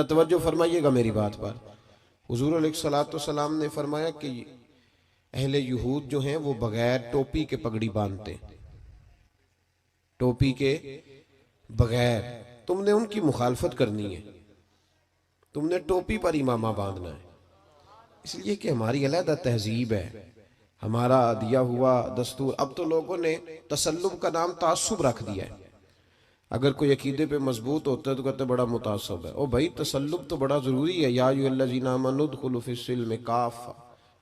तवज्जो फरमाइएगा मेरी बात पर। हुजूर अलैहिस्सलाम ने फरमाया कि अहले यहूद जो हैं वो बगैर टोपी के पगड़ी बांधते, टोपी के बगैर। तुमने उनकी मुखालफत करनी है, तुमने टोपी पर इमामा बांधना है, इसलिए कि हमारी अलग तहजीब है, हमारा दिया हुआ दस्तूर। अब तो लोगों ने तसल्लुब का नाम तासुब रख दिया है। अगर कोई अकीदे पे मजबूत होता है तो कहते बड़ा मुतासब है। ओ भाई, तसल्लुब तो बड़ा जरूरी है। या अय्युहल्लज़ीना आमनू उदखुलू फिस्सिल्म काफ़ा,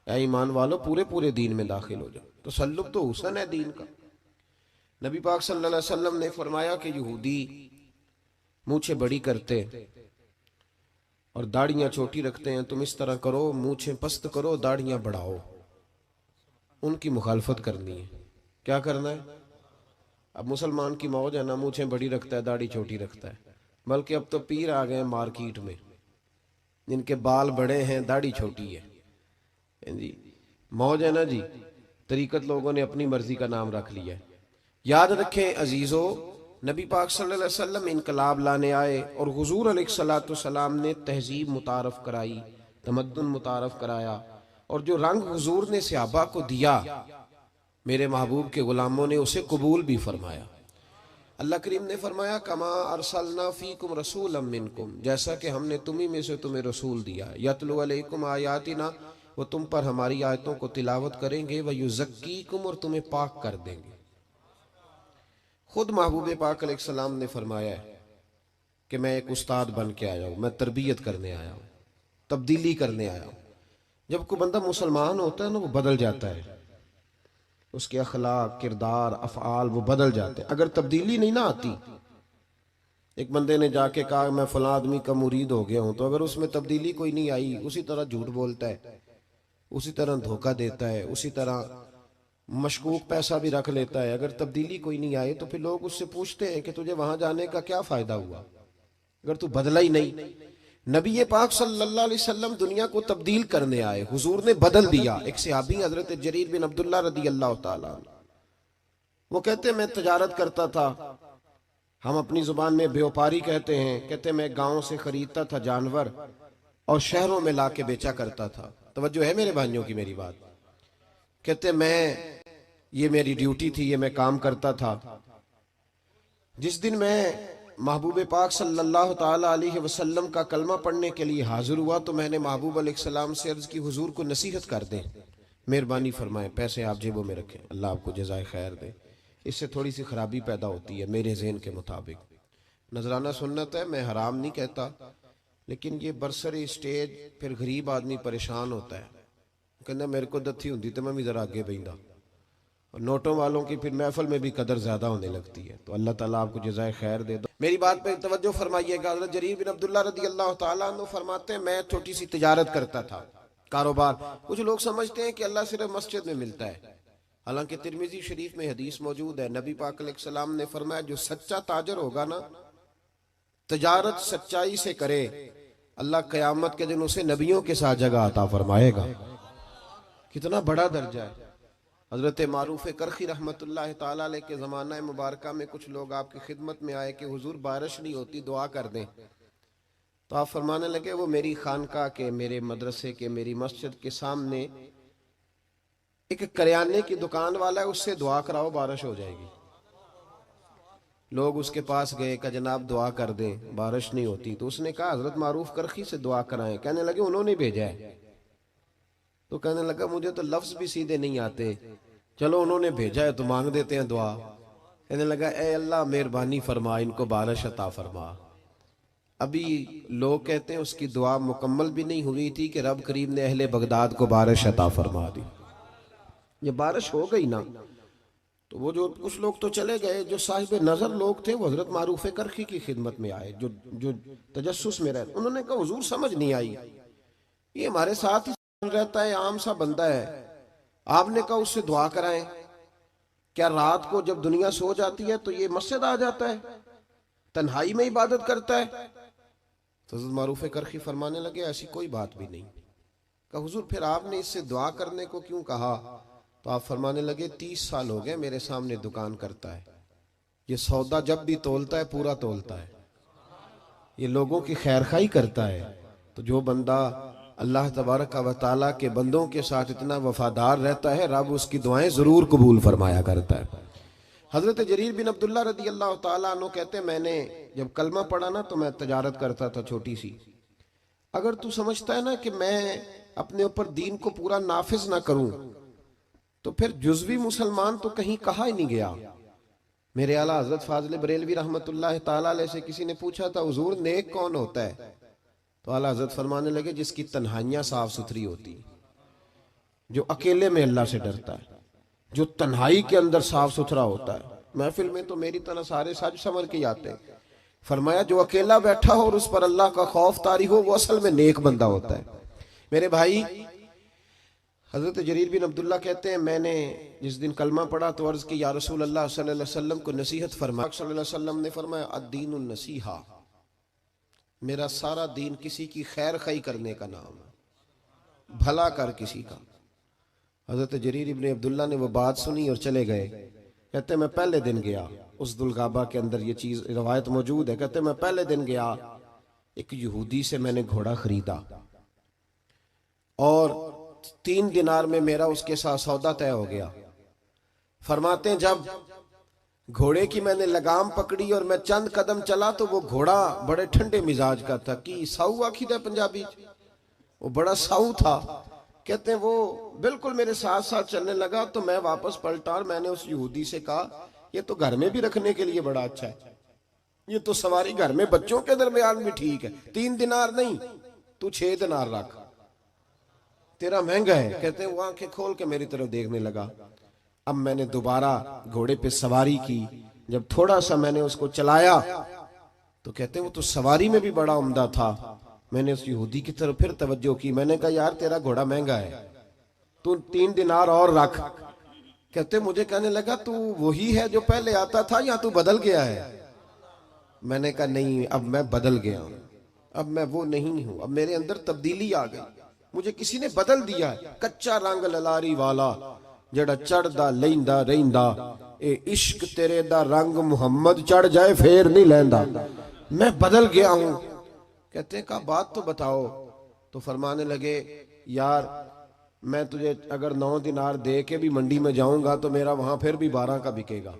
ऐ ईमान वालों पूरे पूरे दीन में दाखिल हो जाओ। तसल्लुब तो हुस्न है दीन का। नबी पाक सल्लल्लाहु अलैहि वसल्लम ने फरमाया कि यहूदी मूछें बड़ी करते और दाढ़ियां छोटी रखते हैं, तुम इस तरह करो, मूछें पस्त करो, दाढ़ियां बढ़ाओ। उनकी मुखालफत करनी है। क्या करना है? अब मुसलमान की मौज है ना, मूछें बड़ी रखता है, दाढ़ी छोटी रखता है। बल्कि अब तो पीर आ गए मार्केट में, जिनके बाल बड़े हैं, दाढ़ी छोटी है जी। मौज है ना जी। तरीकत लोगों ने अपनी मर्जी का नाम रख लिया है। याद रखें अजीजो, नबी पाक सल्लल्लाहु अलैहि वसल्लम इनकलाब लाने आए और हुजूर अलैहिस्सलाम ने तहजीब मुतारफ कराई, तमद्दुन मुतारफ कराया। और जो रंग हुजूर ने सहाबा को दिया, मेरे महबूब के गुलामों ने उसे कबूल भी फरमाया। अल्लाह करीम ने फरमाया कमा अरसलना फीकुम रसूलम मिनकुम, जैसा कि हमने तुम्ही में से तुम्हें रसूल दिया। यतलु अलैकुम आयातिना, वो तुम पर हमारी आयतों को तिलावत करेंगे। व युज़क्कीकुम, और तुम्हें पाक कर देंगे। खुद महबूब पाक अलैहिस्सलाम ने फरमाया है कि मैं एक उस्ताद बन के आया हूँ, मैं तरबियत करने आया हूँ, तब्दीली करने आया हूँ। जब कोई बंदा मुसलमान होता है ना, वो बदल जाता है, उसके अखलाक, किरदार, अफ़आल वो बदल जाते हैं। अगर तब्दीली नहीं ना आती, एक बंदे ने जाके कहा मैं फला आदमी का मुरीद हो गया हूं, तो अगर उसमें तब्दीली कोई नहीं आई, उसी तरह झूठ बोलता है, उसी तरह धोखा देता है, उसी तरह मशकूक पैसा भी रख लेता है। अगर तब्दीली कोई नहीं आए तो फिर लोग उससे पूछते हैं कि तुझे वहां जाने का क्या फायदा हुआ, अगर तू बदला ही नहीं। नबी पाक सल्लल्लाहु अलैहि वसल्लम दुनिया को तब्दील करने आए, हुजूर ने बदल दिया। एक सहाबी हजरत जरीर बिन अब्दुल्ला रदी अल्लाह तआला, वो कहते मैं तजारत करता था, हम अपनी जुबान में व्यापारी कहते हैं। कहते मैं गांव से खरीदता था जानवर और शहरों में लाके बेचा करता था। तवज्जो है मेरे भाइयों की मेरी बात। कहते मैं, ये मेरी ड्यूटी थी, ये मैं काम करता था। जिस दिन मैं महबूब पाक सल्लल्लाहु ताला अलैहि वसल्लम का कलमा पढ़ने के लिए हाजिर हुआ, तो मैंने महबूब अलैहिस्सलाम से अर्ज की हुजूर को नसीहत कर दें, मेहरबानी फरमाएं, पैसे आप जेबों में रखें, अल्लाह आपको जज़ाए खैर दे। इससे थोड़ी सी खराबी पैदा होती है मेरे ज़हन के मुताबिक। नजराना सुन्नत है, मैं हराम नहीं कहता, लेकिन ये बरसरी स्टेज फिर गरीब आदमी परेशान होता है, कहना मेरे को दत्थी होती तो मैं भी ज़रा आगे बहता। और नोटों वालों की फिर महफल में भी कदर ज़्यादा होने लगती है। तो अल्लाह ताला आपको जज़ाए खैर दे दो। मेरी बात पे तवज्जो फरमाइएगा। हज़रत जरीर बिन अब्दुल्ला रदी अल्लाह तआला अन्हु फरमाते हैं मैं छोटी सी तिजारत करता था, कारोबार। कुछ लोग समझते हैं कि अल्लाह सिर्फ मस्जिद में मिलता है, हालांकि तिरमिजी शरीफ में हदीस मौजूद है। नबी पाक अलैहिस्सलाम ने फरमाया जो सच्चा ताजर होगा ना, तजारत सच्चाई से करे, अल्लाह क़यामत के दिन उसे नबियों के साथ जगह अता फरमाएगा। कितना बड़ा दर्जा है। हजरत मारूफ करखी रहमतुल्लाह ताला अलैह के ज़माना मुबारका में कुछ लोग आपकी खिदमत में आए कि हुजूर बारिश नहीं होती, दुआ कर दें। तो आप फरमाने लगे वो मेरी खानका के, मेरे मदरसे के, मेरी मस्जिद के सामने एक करियाने की दुकान वाला है, उससे दुआ कराओ बारिश हो जाएगी। लोग उसके पास गए, कहा जनाब दुआ कर दें, बारिश नहीं होती। तो उसने कहा हजरत मारूफ करखी से दुआ कराएं। कहने लगे उन्होंने भेजा है। तो कहने लगा मुझे तो लफ्ज भी सीधे नहीं आते, चलो उन्होंने भेजा है तो मांग देते हैं दुआ। कहने लगा ए अल्लाह मेहरबानी फरमा, इनको बारिश अता फरमा। अभी लोग कहते हैं उसकी दुआ मुकम्मल भी नहीं हुई थी कि रब करीम ने अहले बगदाद को बारिश अता फरमा दी। ये बारिश हो गई ना, तो वो जो कुछ लोग तो चले गए, जो साहिब नजर लोग थे वो हजरत मारूफ करखी की खिदमत में आए, जो जो तजस्सुस में रहे। उन्होंने कहा हुजूर समझ नहीं आई, ये हमारे साथ ही रहता है, आम सा बंदा है, आपने कहा उससे दुआ कराएं। क्या रात को जब दुनिया सो जाती है तो ये मस्जिद आ जाता है, तन्हाई में इबादत करता है? तो हज़रत मारूफ करखी फरमाने लगे ऐसी कोई बात भी नहीं। कहा हुजूर फिर आपने इससे दुआ करने को क्यों कहा? तो आप फरमाने लगे 30 साल हो गए मेरे सामने दुकान करता है, ये सौदा जब भी तोलता है पूरा तोलता है। ये लोगों की खैर खाई करता है। तो जो बंदा अल्लाह तबारक व तआला के बंदों के साथ इतना वफादार रहता है, रब उसकी दुआएं जरूर कबूल फरमाया करता है। हजरत जरीर बिन अब्दुल्ला रदी अल्लाह तआला अन्हु कहते हैं, मैंने जब कलमा पढ़ा ना तो मैं तजारत करता था छोटी सी। अगर तू समझता है ना कि मैं अपने ऊपर दीन को पूरा नाफिज ना करूं तो फिर जुज़वी मुसलमान तो कहीं कहा ही नहीं गया। मेरे आला हजरत फाजिल बरेलवी रहमतुल्लाह ताला अलैह से किसी ने पूछा था, हुजूर नेक कौन होता है? तो आला हजरत फरमाने लगे, जिसकी तन्हाइयां साफ सुथरी होती, जो अकेले में अल्लाह से डरता है, जो तन्हाई के अंदर साफ सुथरा होता है। महफिल में तो मेरी तरह सारे सज समझ के आते हैं। फरमाया जो अकेला बैठा हो और उस पर अल्लाह का खौफ तारी हो, वो असल में नेक बंदा होता है। मेरे भाई, हजरत जरीर बिन अब्दुल्ला कहते हैं, मैंने जिस दिन कलमा पढ़ा तो अर्ज की, या रसूल अल्लाह सल्लल्लाहु अलैहि वसल्लम को नसीहत फरमाया। सल्लल्लाहु अलैहि वसल्लम ने फरमाया, अद्दीनुन नसीहा, मेरा सारा दीन किसी की खैर खाई करने का नाम है, भला कर किसी का। हजरत जरीर इब्ने अब्दुल्ला ने वो बात सुनी और चले गए। कहते मैं पहले दिन गया, उस दुलगाबा के अंदर ये चीज रवायत मौजूद है। कहते मैं पहले दिन गया, एक यहूदी से मैंने घोड़ा खरीदा और 3 दिनार में मेरा उसके साथ सौदा तय हो गया। फरमाते हैं जब घोड़े की मैंने लगाम पकड़ी और मैं चंद कदम चला तो वो घोड़ा बड़े ठंडे मिजाज का था, कि साऊ आखी था पंजाबी, वो बड़ा साऊ था। कहते हैं वो बिल्कुल मेरे साथ साथ चलने लगा। तो मैं वापस पलटा और मैंने उस यहूदी से कहा, ये तो घर में भी रखने के लिए बड़ा अच्छा है, ये तो सवारी घर में बच्चों के दरमियान भी ठीक है। 3 दिनार नहीं, तू 6 दिनार रख, तेरा महंगा है। कहते हैं वो आंखें खोल के मेरी तरफ देखने लगा। अब मैंने दोबारा घोड़े पे सवारी की, जब थोड़ा सा मैंने उसको चलाया तो कहते हैं वो तो सवारी में भी बड़ा उम्दा था। मैंने उस यहूदी की तरफ फिर तवज्जो की, मैंने कहा यार तेरा घोड़ा महंगा है, तू 3 दिनार और रख। कहते मुझे कहने लगा, तू वही है जो पहले आता था या तू बदल गया है? मैंने कहा नहीं, अब मैं बदल गया हूं, अब मैं वो नहीं हूं, अब मेरे अंदर तब्दीली आ गई, मुझे किसी ने बदल दिया है। कच्चा रंग ललारी वाला जड़ा चढ़दा लैंदा रहिंदा, ए इश्क तेरे दा रंग मुहम्मद चढ़ जाए फेर नहीं लैंदा, मैं बदल गया हूं। कहते का बात तो बताओ। तो फरमाने लगे, यार मैं तुझे अगर 9 दिनार दे के भी मंडी में जाऊंगा तो मेरा वहां फिर भी 12 का बिकेगा,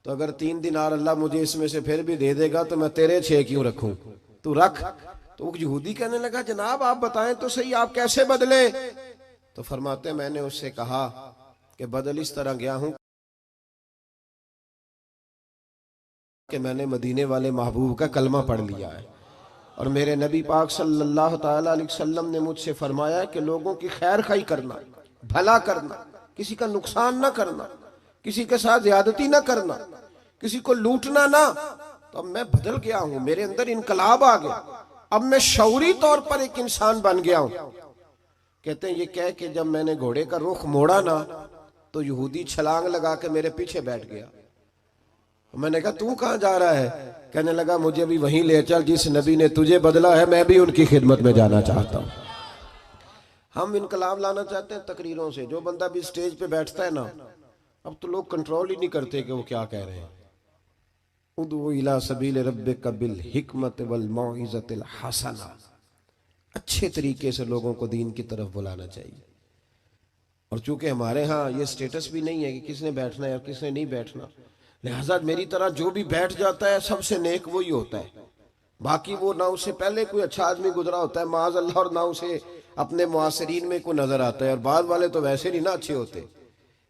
तो अगर 3 दिनार अल्लाह मुझे इसमें से फिर भी दे देगा तो मैं तेरे 6 क्यों रखूं, तू रख। तो वो यहूदी कहने लगा, जनाब आप बताएं तो सही, आप कैसे बदले? तो फरमाते मैंने उससे कहा कि बदल इस तरह गया हूं कि मैंने मदीने वाले महबूब का कलमा पढ़ लिया है और मेरे नबी पाक सल्लल्लाहु ताला अलैहि वसल्लम ने मुझसे फरमाया कि लोगों की खैर खाई करना, भला करना, किसी का नुकसान ना करना, किसी के साथ ज्यादती ना करना, किसी को लूटना ना। तो अब मैं बदल गया हूं, मेरे अंदर इनकलाब आ गया, अब मैं शौरी तौर पर एक इंसान बन गया हूं। कहते हैं ये कह के जब मैंने घोड़े का रुख मोड़ा ना तो यहूदी छलांग लगा के मेरे पीछे बैठ गया। मैंने कहा तू कहां जा रहा है? कहने लगा मुझे भी वहीं ले चल जिस नबी ने तुझे बदला है, मैं भी उनकी खिदमत में जाना चाहता हूं। हम इनकलाब लाना चाहते हैं तकरीरों से। जो बंदा भी स्टेज पे बैठता है ना, अब तो लोग कंट्रोल ही नहीं करते कि वो क्या कह रहे हैं। उदू इला सबील रब्बिका बिल हिकमत वल मौइज़तिल हसना, अच्छे तरीके से लोगों को दीन की तरफ बुलाना चाहिए। और चूंकि हमारे यहाँ ये स्टेटस भी नहीं है कि किसने बैठना है और किसने नहीं बैठना, लिहाजा मेरी तरह जो भी बैठ जाता है सबसे नेक वही होता है। बाकी वो ना उससे पहले कोई अच्छा आदमी गुजरा होता है माज़ अल्लाह, और ना उसे अपने मुआसरीन में कोई नजर आता है, और बाद वाले तो वैसे नहीं ना अच्छे होते।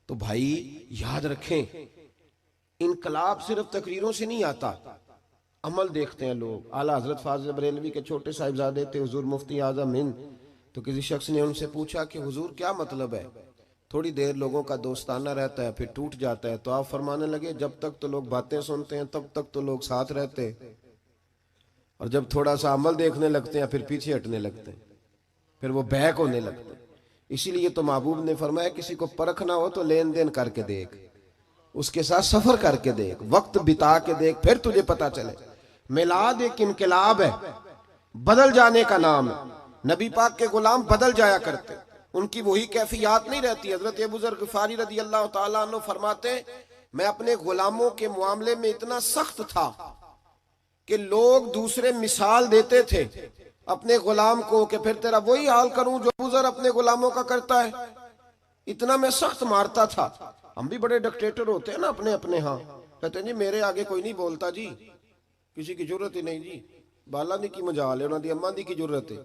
तो भाई याद रखें, इनकलाब सिर्फ तकरीरों से नहीं आता, अमल देखते हैं लोग। आला हजरत फाजिल बरेलवी के छोटे साहिबजादे थे हुजूर मुफ्ती आजम हिंद। तो किसी शख्स ने उनसे पूछा कि हुजूर क्या मतलब है? थोड़ी देर लोगों का दोस्ताना रहता है फिर टूट जाता है। तो आप फरमाने लगे, जब तक तो लोग बातें सुनते हैं तब तक तो लोग साथ रहते हैं, और जब थोड़ा सा अमल देखने लगते हैं फिर पीछे हटने लगते हैं, फिर वो बैक होने लगते हैं। इसीलिए तो महबूब ने फरमाया, किसी को परखना हो तो लेन देन करके देख, उसके साथ सफर करके देख, वक्त बिता के देख, फिर तुझे पता चले। मिलाद एक इनकलाब है, बदल जाने का नाम है। नबी पाक के गुलाम बदल जाया करते, उनकी वही कैफियत नहीं रहती। हजरत अबू ज़र ग़िफ़ारी रदी अल्लाह ताला अन्हु फरमाते, मैं अपने गुलामों के मामले में इतना सख्त था कि लोग दूसरे मिसाल देते थे अपने गुलाम को कि फिर तेरा वही हाल करूं जो अबू ज़र अपने गुलामों का करता है। इतना मैं सख्त मारता था। हम भी बड़े डिक्टेटर होते हैं ना अपने अपने, हाँ कहते हैं जी मेरे आगे कोई नहीं बोलता जी, किसी की जरूरत ही नहीं जी, बाला दी की मजाल है, उन्होंने अम्मा दी की जरूरत है।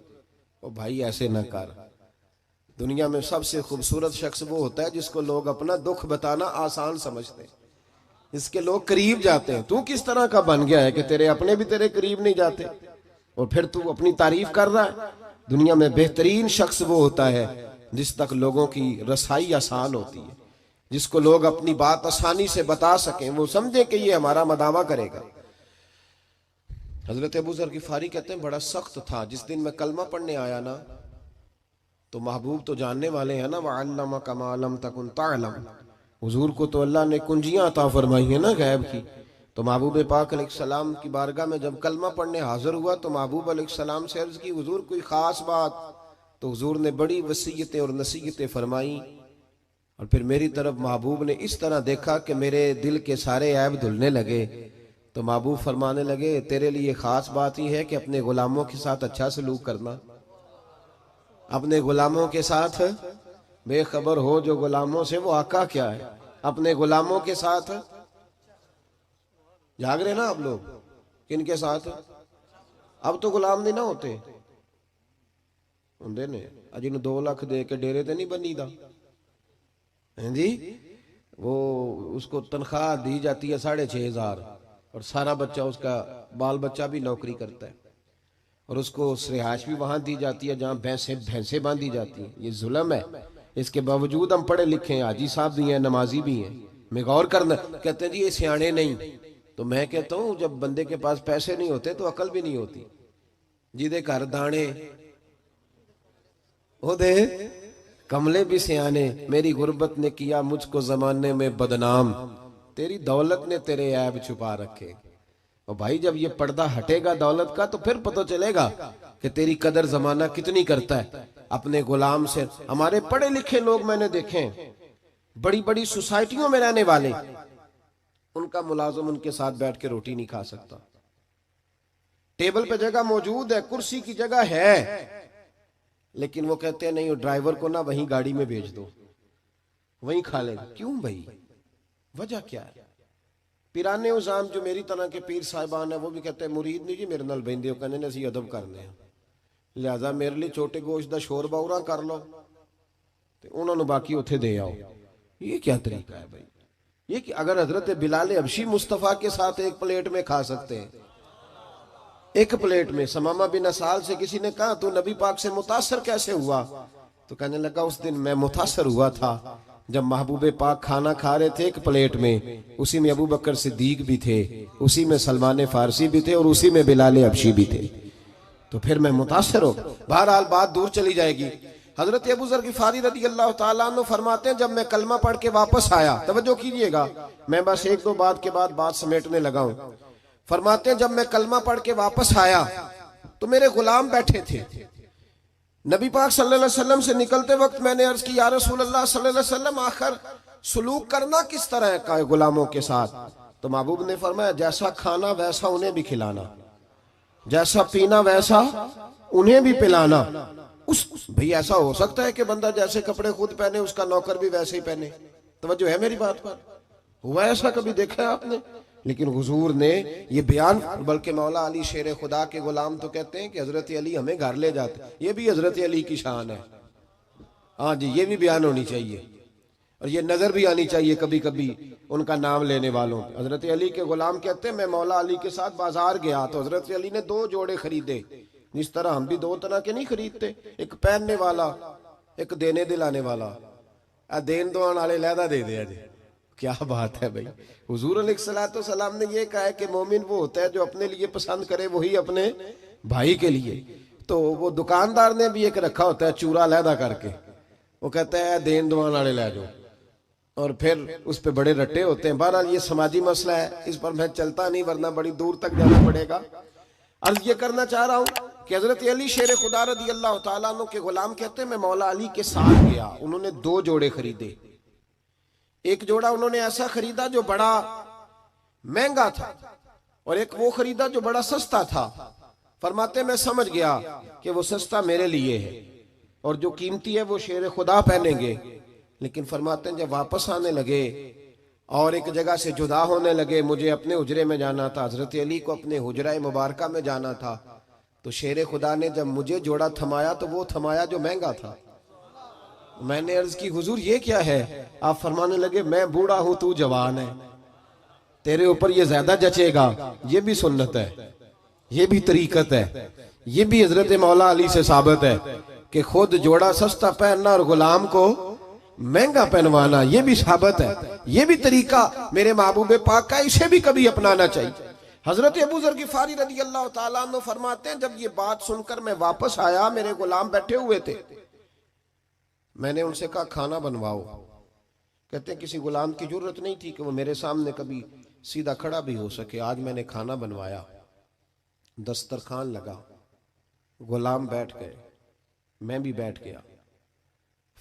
ओ भाई ऐसे न कर। दुनिया में सबसे खूबसूरत शख्स वो होता है जिसको लोग अपना दुख बताना आसान समझते हैं, इसके लोग करीब जाते हैं। तू किस तरह का बन गया है कि तेरे अपने भी तेरे करीब नहीं जाते और फिर तू अपनी तारीफ कर रहा है। दुनिया में बेहतरीन शख्स वो होता है जिस तक लोगों की रसाई आसान होती है, जिसको लोग अपनी बात आसानी से बता सकें, वो समझे कि ये हमारा मदावा करेगा। हजरत अबू ज़र गिफ़ारी कहते हैं बड़ा सख्त था। जिस दिन मैं कलमा पढ़ने आया ना तो महबूब तो जानने वाले हैं ना, वअल्लमका मा लम तकुन तअलम, हुजूर को तो अल्लाह ने कुंजियां अता फरमाई है ना गैब की। तो महबूब पाक अलैहिस्सलाम की बारगाह में जब कलमा पढ़ने हाजिर हुआ तो महबूब अलैहिस्सलाम से अर्ज की हुजूर कोई खास बात। तो हुजूर ने बड़ी वसीयतें और नसीहतें फरमाई और फिर मेरी तरफ महबूब ने इस तरह देखा कि मेरे दिल के सारे ऐब धुलने लगे। तो महबूब फरमाने लगे तेरे लिए खास बात ही है कि अपने गुलामों के साथ अच्छा सलूक करना, अपने गुलामों के साथ बेखबर हो जो गुलामों से वो आका क्या है। अपने गुलामों के साथ जाग रहे ना आप लोग, किनके साथ? अब तो गुलाम नहीं ना होते होंगे ने, अजी 2 लाख दे के डेरे ते नहीं बनी दा हैं जी। वो उसको तनख्वाह दी जाती है 6,500 और सारा बच्चा उसका बाल बच्चा भी नौकरी करता है और उसको रिहाइश भी वहां दी जाती है जहां भैंसे बांधी जाती हैं। ये जुल्म है। इसके बावजूद हम पढ़े लिखे हैं, हाजी साहब भी हैं, नमाजी भी हैं। मैं गौर करना, कहते हैं जी ये सियाने नहीं। तो मैं कहता हूं जब बंदे के पास पैसे नहीं होते तो अकल भी नहीं होती। जिदे घर दाने ओ दे कमले भी सियाने, मेरी गुर्बत ने किया मुझको जमाने में बदनाम, तेरी दौलत ने तेरे ऐब छुपा रखे। और भाई जब ये पर्दा हटेगा दौलत का तो फिर पता चलेगा कि तेरी कदर जमाना कितनी करता है अपने गुलाम से। हमारे पढ़े लिखे लोग मैंने देखे हैं, बड़ी बड़ी सोसाइटियों में रहने वाले, उनका मुलाजिम उनके साथ बैठ के रोटी नहीं खा सकता। टेबल पे जगह मौजूद है, कुर्सी की जगह है, लेकिन वो कहते हैं नहीं, ड्राइवर को ना वहीं गाड़ी में भेज दो, वहीं खा लेगा। क्यों भाई, वजह क्या है? पिराने उजाम जो मेरी तरह के पीर साहिबान है वो भी कहते हैं मुरीद नहीं जी मेरे नाल बहिंदे हो, कहने ने असीं अदब करने हैं, लिहाजा मेरे लिए छोटे गोश्त का शोरबा उरा कर लो तो उन्होंने बाकी उथे दे आओ। ये क्या तरीका है भाई? ये कि अगर हजरत बिलाल हबशी मुस्तफ़ा के साथ एक प्लेट में खा सकते हैं, एक प्लेट में। समामा बिन असाल से किसी ने कहा तू नबी पाक से मुतासर कैसे हुआ? तो कहने लगा उस दिन मैं मुतासर हुआ था जब महबूबे पाक खाना खा रहे थे एक प्लेट में, उसी में अबू बकर सिद्दीक भी थे, उसी में सलमान फारसी भी थे और उसी में बिलाल हबशी भी थे, तो फिर मैं मुतासर हो। बहरहाल बात दूर चली जाएगी। हजरत अबू ज़र गिफ़ारी रज़ी अल्लाह ताला अन्हु फरमाते हैं जब मैं कलमा पढ़ के वापस आया, तवज्जो कीजिएगा, मैं बस 1-2 बात के बाद बात समेटने लगा हूं। फरमाते हैं जब मैं कलमा पढ़ के वापस आया तो मेरे गुलाम बैठे थे। नबी पाक सल्लल्लाहु अलैहि वसल्लम से निकलते वक्त मैंने अर्ज की या रसूल अल्लाह सल्लल्लाहु अलैहि वसल्लम आखिर सलूक करना किस तरह का है गुलामों के साथ? तो महबूब ने फरमाया जैसा खाना वैसा उन्हें भी खिलाना, जैसा पीना वैसा उन्हें भी पिलाना। उस भाई ऐसा हो सकता है कि बंदा जैसे कपड़े खुद पहने उसका नौकर भी वैसे ही पहने? तवज्जो है मेरी बात पर? हुआ ऐसा कभी देखा है आपने? लेकिन हुजूर ने ये बयान, बल्कि मौला अली शेर खुदा के गुलाम तो कहते हैं कि हजरत अली हमें घर ले जाते, ये भी हजरत अली की शान है। हाँ जी, ये भी बयान होनी चाहिए और ये नजर भी आनी चाहिए कभी कभी उनका नाम लेने वालों। हजरत अली के गुलाम कहते हैं मैं मौला अली के साथ बाजार गया तो हजरत अली ने 2 जोड़े खरीदे, जिस तरह हम भी 2 तरह के नहीं खरीदते, एक पहनने वाला एक देने दिलाने वाला। देन दुआन वाले लहदा दे दे जी, क्या बात है भाई। हुजूर अलैहिस्सलातु वस्सलाम ने ये कहा है कि मोमिन वो होता है जो अपने लिए पसंद करे वही अपने भाई के लिए। तो वो दुकानदार ने भी एक रखा होता है चूरा लहदा करके, वो कहता है देन दुआन वाले ले जाओ, और फिर उस पर बड़े रट्टे होते हैं। बहरहाल ये समाजी मसला है, इस पर मैं चलता नहीं वरना बड़ी दूर तक जाना पड़ेगा। अर्ज ये करना चाह रहा हूं कि हजरत अली शेर खुदा रज़ी अल्लाह ताला अन्हु के गुलाम कहते हैं मैं मौला अली के साथ गया, उन्होंने 2 जोड़े खरीदे। एक जोड़ा उन्होंने ऐसा खरीदा जो बड़ा महंगा था, और एक वो खरीदा जो बड़ा सस्ता था। फरमाते मैं समझ गया कि वो सस्ता मेरे लिए है और जो कीमती है वो शेर खुदा पहनेंगे। लेकिन फरमाते हैं जब वापस आने लगे और एक जगह से जुदा होने लगे, मुझे अपने हुजरे में जाना था, हजरत अली को अपने हुजरा मुबारका में जाना था, तो शेर खुदा ने जब मुझे जोड़ा थमाया तो वो थमाया जो महंगा था। मैंने अर्ज की हुजूर ये क्या है? आप फरमाने लगे मैं बूढ़ा हूं तू जवान है, तेरे ऊपर ये ज्यादा जचेगा। ये भी सुन्नत है, ये भी तरीकत है, ये भी हजरत मौला अली से साबित है कि खुद जोड़ा सस्ता पहनना और गुलाम को महंगा पहनवाना, ये भी साबित है। ये भी तरीका मेरे महबूब पाक का, इसे भी कभी अपनाना चाहिए। हजरत अबू जर गिफारी रज़ी अल्लाह ताला अन्हु फरमाते हैं जब ये बात सुनकर मैं वापस आया, मेरे गुलाम बैठे हुए थे, मैंने उनसे कहा खाना बनवाओ। कहते हैं किसी गुलाम की जरूरत नहीं थी कि वो मेरे सामने कभी सीधा खड़ा भी हो सके। आज मैंने खाना बनवाया, दस्तरखान लगा, गुलाम बैठ गए, मैं भी बैठ गया।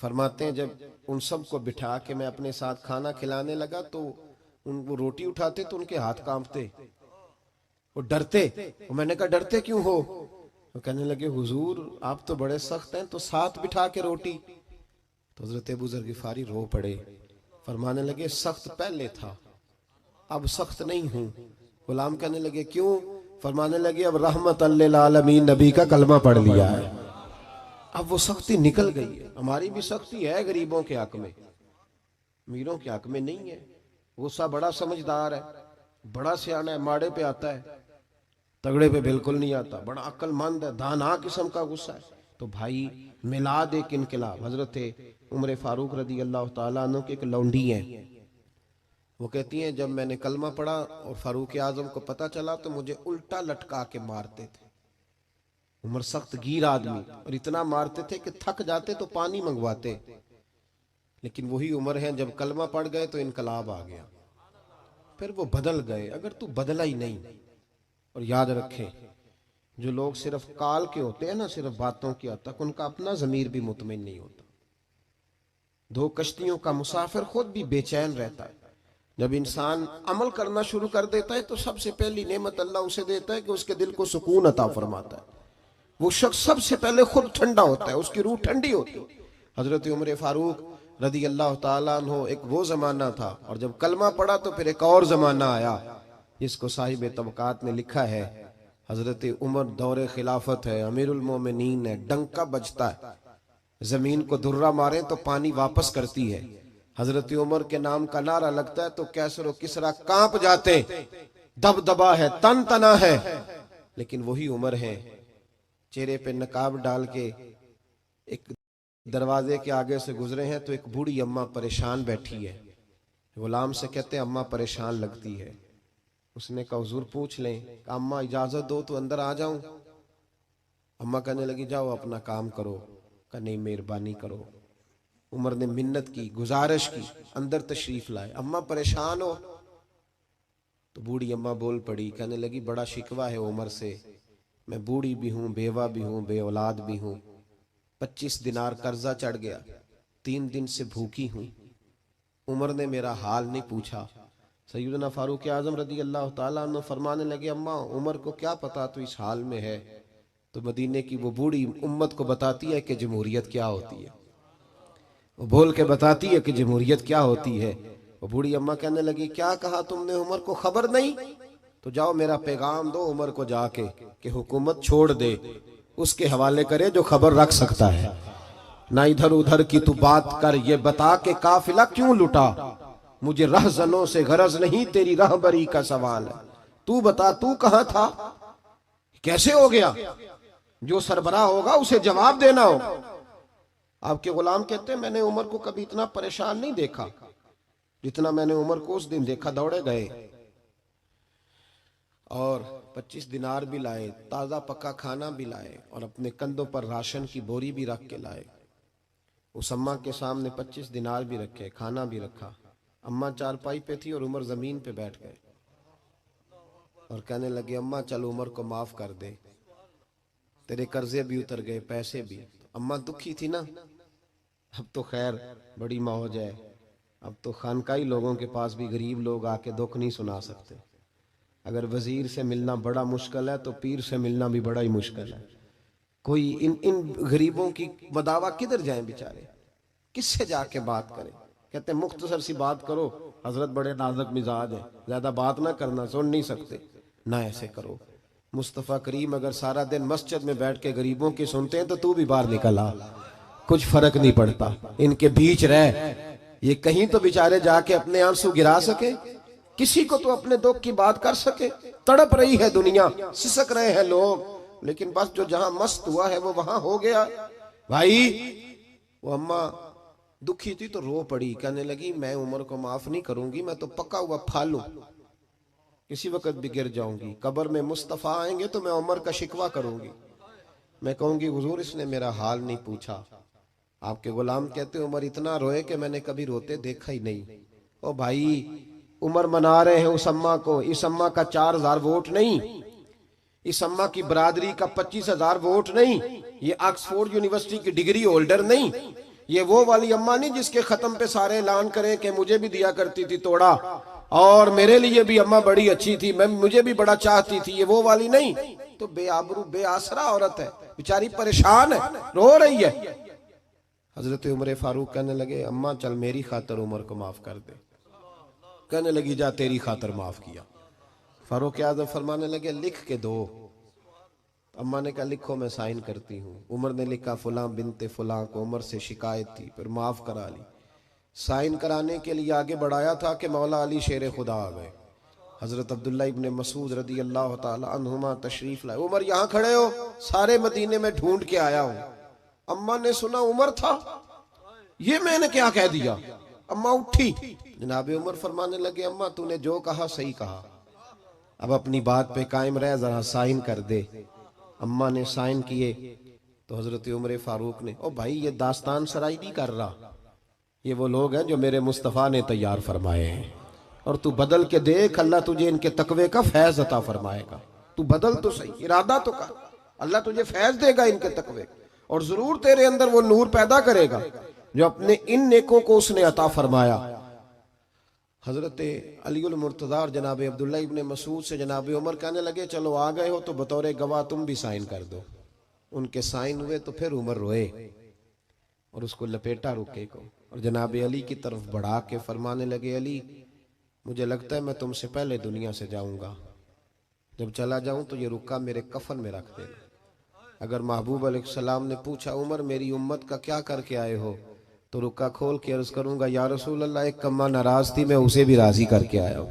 फरमाते हैं जब उन सबको बिठा के मैं अपने साथ खाना खिलाने लगा तो वो रोटी उठाते तो उनके हाथ कांपते, वो डरते। और मैंने कहा डरते क्यों हो? तो कहने लगे हुजूर आप तो बड़े सख्त हैं, तो साथ बिठा के रोटी। तो हजरत अबू ज़र गिफारी रो पड़े, फरमाने लगे सख्त पहले था, अब सख्त नहीं हूं। गुलाम कहने लगे क्यों? फरमाने लगे अब रहमत लिल आलमीन नबी का कलमा पढ़ लिया है, अब वो सख्ती निकल गई है। हमारी भी सख्ती है गरीबों के हक में, अमीरों के हक में नहीं है। गुस्सा बड़ा समझदार है, बड़ा सियाना है, माड़े पे आता है, तगड़े पे बिल्कुल नहीं आता, बड़ा अक्लमंद है, दाना किस्म का गुस्सा है। तो भाई मिलाद एक इनकलाब। हजरत उमर फारूक रदी अल्लाह तआला अन्हु की एक लौंडी है, वो कहती हैं जब मैंने कलमा पढ़ा और फारूक आजम को पता चला तो मुझे उल्टा लटका के मारते थे। उमर सख्त गिर आदमी, और इतना मारते थे कि थक जाते तो पानी मंगवाते। लेकिन वही उमर है जब कलमा पढ़ गए तो इनकलाब आ गया, फिर वो बदल गए। अगर तू बदला ही नहीं। और याद रखे जो लोग सिर्फ काल के होते हैं ना, सिर्फ बातों की हद तक, उनका अपना जमीर भी मुतमिन नहीं होता। दो कश्तियों का मुसाफिर खुद भी बेचैन रहता है। जब इंसान अमल करना शुरू कर देता है तो सबसे पहली नेमत अल्लाह उसे देता है कि उसके दिल को सुकून अता फरमाता है। वो शख्स सबसे पहले खुद ठंडा होता है, उसकी रूह ठंडी होती है। हजरत उमर फारूक रदी अल्लाह ताला अन्हु एक वो जमाना था, और जब कलमा पड़ा तो फिर एक और जमाना आया जिसको साहिब तबकात ने लिखा है हजरत उमर दौरे खिलाफत है, अमीरुल मोमिनीन है, डंका बजता है, जमीन को दुर्रा मारे तो पानी वापस करती है। हजरत उमर के नाम का नारा लगता है तो कैसर व किसरा कांप जाते, दबदबा है, तन तना है। लेकिन वही उमर है, चेहरे पे नकाब डाल के एक दरवाजे के आगे से गुजरे हैं तो एक बूढ़ी अम्मा परेशान बैठी है। गुलाम से कहते हैं अम्मा परेशान लगती है। उसने कहा हुजूर पूछ लें। अम्मा इजाजत दो तो अंदर आ जाऊं। अम्मा कहने लगी जाओ अपना काम करो। कहा नहीं मेहरबानी करो। उमर ने मिन्नत की, गुजारिश की, अंदर तशरीफ लाए। अम्मा परेशान हो? तो बूढ़ी अम्मा बोल पड़ी, कहने लगी बड़ा शिकवा है उमर से, मैं बूढ़ी भी हूं, बेवा भी हूं, बे औलाद भी हूं, 25 दिनार कर्जा चढ़ गया, 3 दिन से भूखी हूं, उमर ने मेरा हाल नहीं पूछा। सैयदना फारूक आजम रदी अल्लाह ताला अन्हु फरमाने लगे अम्मा उमर को क्या पता तू इस हाल में है। तो मदीने की वो बूढ़ी उम्मत को बताती है कि जमहूरियत क्या होती है, वो बोल के बताती है कि जमहूरियत क्या होती है। वो बूढ़ी अम्मा कहने लगी क्या कहा तुमने, उमर को खबर नहीं? तो जाओ मेरा पैगाम दो उमर को जाके कि हुकूमत छोड़ दे, उसके हवाले करे जो खबर रख सकता है। ना इधर उधर की तू बात कर, ये बता के काफिला क्यों लुटा, मुझे रहजनों से गरज नहीं, तेरी रहबरी का सवाल है। तू बता तू कहां था, कैसे हो गया? जो सरबराह होगा उसे जवाब देना हो। आपके गुलाम कहते हैं मैंने उमर को कभी इतना परेशान नहीं देखा जितना मैंने उमर को उस दिन देखा। दौड़े गए और 25 दिनार भी लाए, ताज़ा पक्का खाना भी लाए और अपने कंधों पर राशन की बोरी भी रख के लाए। उस अम्मा के सामने 25 दिनार भी रखे, खाना भी रखा। अम्मा चारपाई पे थी और उमर जमीन पे बैठ गए और कहने लगे अम्मा चल उमर को माफ कर दे, तेरे कर्जे भी उतर गए, पैसे भी। अम्मा दुखी थी ना, अब तो खैर बड़ी मौज है, अब तो खानकाई लोगों के पास भी गरीब लोग आके दुख नहीं सुना सकते। अगर वजीर से मिलना बड़ा मुश्किल है तो पीर से मिलना भी बड़ा ही मुश्किल है। कोई इन इन गरीबों की बदावा किधर जाएं बेचारे, किससे जाके बात करें। कहते हैं मुख्तसर सी बात करो, हजरत बड़े नाजुक मिजाज है, ज्यादा बात ना करना, सुन नहीं सकते ना, ऐसे करो। मुस्तफ़ा करीम अगर सारा दिन मस्जिद में बैठ के गरीबों की सुनते हैं तो तू भी बाहर निकल आ, कुछ फर्क नहीं पड़ता, इनके बीच रह। ये कहीं तो बेचारे जाके अपने आंसू गिरा सके, किसी को तो अपने दुख की बात कर सके। तड़प रही है दुनिया, सिसक रहे हैं लोग, लेकिन बस जो जहां मस्त हुआ है वो वहां हो गया। भाई वो अम्मा दुखी थी तो रो पड़ी, कहने लगी मैं उमर को माफ नहीं करूंगी, मैं तो पका हुआ फालू, किसी वक्त भी गिर जाऊंगी। कब्र में मुस्तफ़ा आएंगे तो मैं उमर का शिकवा करूंगी, मैं कहूंगी हुजूर इसने मेरा हाल नहीं पूछा। आपके गुलाम कहते उमर इतना रोए कि मैंने कभी रोते देखा ही नहीं। ओ भाई उमर मना रहे हैं उस अम्मा को, इस अम्मा का 4000 वोट नहीं, इस अम्मा की बरादरी का 25,000 वोट नहीं, ये ऑक्सफोर्ड यूनिवर्सिटी की डिग्री होल्डर नहीं, ये वो वाली अम्मा नहीं जिसके खत्म पे सारे ऐलान करें कि मुझे भी दिया करती थी तोड़ा और मेरे लिए भी अम्मा बड़ी अच्छी थी, मैं मुझे भी बड़ा चाहती थी, ये वो वाली नहीं। तो बेआबरू बेआसरा औरत है, बेचारी परेशान है, रो रही है। हजरत उमर फारूक कहने लगे अम्मा चल मेरी खातर उमर को माफ कर दे। कहने लगी जा तेरी खातर माफ किया। फारूक आज़म फरमाने लगे लिख के दो। अम्मा ने कहा लिखो मैं साइन करती हूँ। उमर ने लिखा फुलां बिनते फुलां को उमर से शिकायत थी, फिर माफ करा ली। साइन कराने के लिए आगे बढ़ाया था कि मौला अली शेर खुदा आ गए। हजरत अब्दुल्ला इब्ने मसूद रदी अल्लाह ताला अन्हुमा तशरीफ लाए। उमर यहाँ खड़े हो, सारे मदीने में ढूंढ के आया हूँ। अम्मा ने सुना उमर था, ये मैंने क्या कह दिया। अम्मा उठी, जनाब उमर फरमाने लगे अम्मा तूने जो कहा सही कहा, अब अपनी बात पे कायम रह, जरा साइन कर दे। अम्मा ने साइन किए तो हजरत उमर फारूक ने, ओ भाई ये दास्तान सराई नहीं कर रहा, ये वो लोग हैं जो मेरे मुस्तफ़ा ने तैयार फरमाए हैं, और तू बदल के देख, अल्लाह तुझे इनके तकवे का फैज अता फरमाएगा। तू बदल तो सही, इरादा तो कर, अल्लाह तुझे फैज देगा इनके तकवे, और जरूर तेरे अंदर वो नूर पैदा करेगा जो अपने इन नेकों को उसने अता फरमाया। हजरत अलीउल मुर्तज़ा और जनाब अब्दुल्ला इब्ने मसूद से जनाब उमर कहने लगे चलो आ गए हो तो बतौर गवाह तुम भी साइन कर दो। उनके साइन हुए तो फिर उमर रोए और उसको लपेटा रुके को, और जनाब अली की तरफ बढ़ा के फरमाने लगे अली मुझे लगता है मैं तुमसे पहले दुनिया से जाऊंगा, जब चला जाऊं तो ये रुक्का मेरे कफन में रख देना। अगर महबूब अलैहिस्सलाम ने पूछा उमर मेरी उम्मत का क्या करके आए हो, तो रुक्का खोल के अर्ज करूंगा या रसूल अल्लाह एक कम्मा नाराज थी मैं उसे भी राजी करके आया हूं।